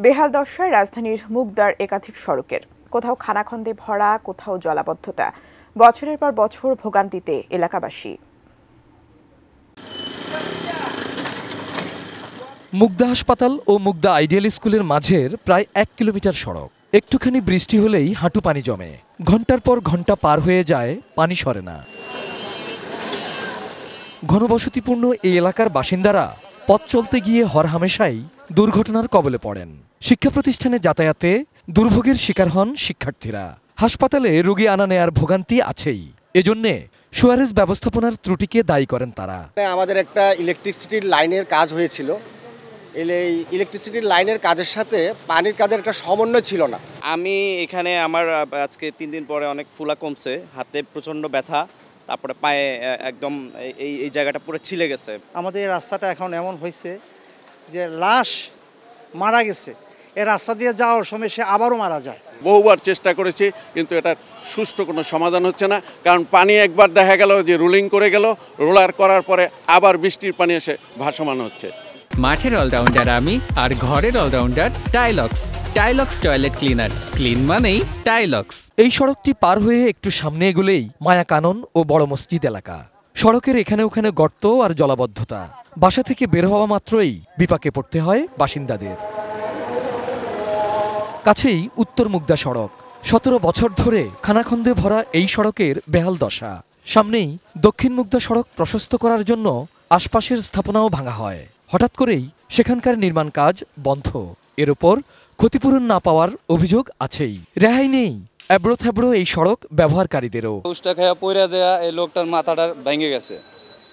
বেহাল দশায় রাজধানীর মুগদার একাধিক সড়কের, কোথাও খানাখন্দে ভরা, কোথাও জলাবদ্ধতা। বছরের পর বছর ভোগান্তিতে এলাকাবাসী। মুগদা হাসপাতাল ও মুগদা আইডিয়াল স্কুলের মাঝের প্রায় 1 কিলোমিটার সড়ক। একটুখানি বৃষ্টি হলেই হাঁটু পানি জমে, ঘন্টার পর ঘন্টা পার হয়ে যায়, পানি সরে না। ঘনবসতিপূর্ণ এই এলাকার বাসিন্দারা পথ চলতে গিয়ে হরহামেশাই দুর্ঘটনার কবলে পড়েন। শিক্ষা প্রতিষ্ঠানে যাতায়াতে দুর্ভোগের শিকার হন শিক্ষার্থীরা। হাসপাতালে রোগী আনা নেয়ার ভোগান্তি আছেই। এজন্যে সুয়ারেজ ব্যবস্থাপনার ত্রুটিকে দায়ী করেন তারা। আমাদের একটা ইলেকট্রিসিটির লাইনের কাজ হয়েছিল, এই ইলেকট্রিসিটির লাইনের কাজের সাথে পানির কাজের একটা সমন্বয় ছিল না। আমি এখানে আমার আজকে 3 দিন পরে অনেক ফুলা কমছে, হাতে প্রচণ্ড ব্যথা, তারপরে পায়ে একদম এই জায়গাটা পুরো ছিলে গেছে। আমাদের এই রাস্তাটা এখন এমন হয়েছে যে লাশ মারা গেছে, এই রাস্তা দিয়ে যাওয়ার সময় সে আবারও মারা যায়। বহুবার চেষ্টা করেছি, কিন্তু এটা সুষ্ঠু কোনো সমাধান হচ্ছে না। কারণ পানি একবার দেখা গেল যে রোলিং করে গেল, রোলার করার পরে আবার বৃষ্টির পানি এসে ভাসমান হচ্ছে। মাঠের অলরাউন্ডার আমি, আর ঘরের allrounder Tilex. Tilex toilet cleaner, clean মানেই টাইলক্স। এই সড়কটি পার হয়ে একটু সামনে এগোলেই মায়াকানন ও বড় মসজিদ এলাকা। সড়কের এখানে ওখানে গর্ত আর জলাবদ্ধতা। বাসা থেকে বের হওয়া মাত্রই বিপাকে পড়তে হয় বাসিন্দাদের। কাছেই উত্তর মুগদা সড়ক। 17 বছর ধরে খানাখন্দে ভরা এই সড়কের বেহাল দশা। সামনেই দক্ষিণ মুগদা সড়ক প্রশস্ত করার জন্য আশপাশের স্থাপনাও ভাঙা হয়। হঠাৎ করেই সেখানকার নির্মাণ কাজ বন্ধ। এর উপর ক্ষতিপূরণ না পাওয়ার অভিযোগ আছেই। রেহাই নেই এবড়ো থেবড়ো এই সড়ক ব্যবহারকারীদেরও। উষ্টা খায়া পড়ে যায়, এই লোকটার মাথাটা ভেঙে গেছে,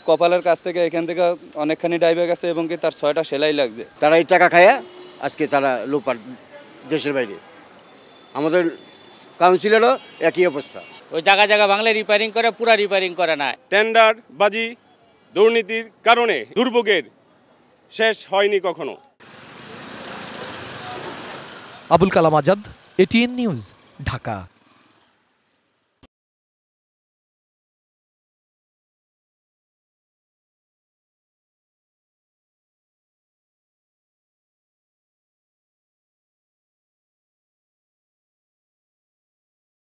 কপালের কাছ থেকে এখান থেকে অনেকখানি ডাইবে গেছে এবং কি তার 6টা সেলাই লাগছে। তারা এই টাকা খায়া আজকে তারা লোপার দেশের বাইরে। আমাদের কাউন্সিলরও একই অবস্থা। ওই জায়গা বাংলা রিপেয়ারিং করে, পুরা রিপেয়ারিং করে না। টেন্ডার বাজি, দুর্নীতির কারণে দুর্ভোগের শেষ হয়নি কখনো। Abul Kalam Azad, ATN news, Dhaka.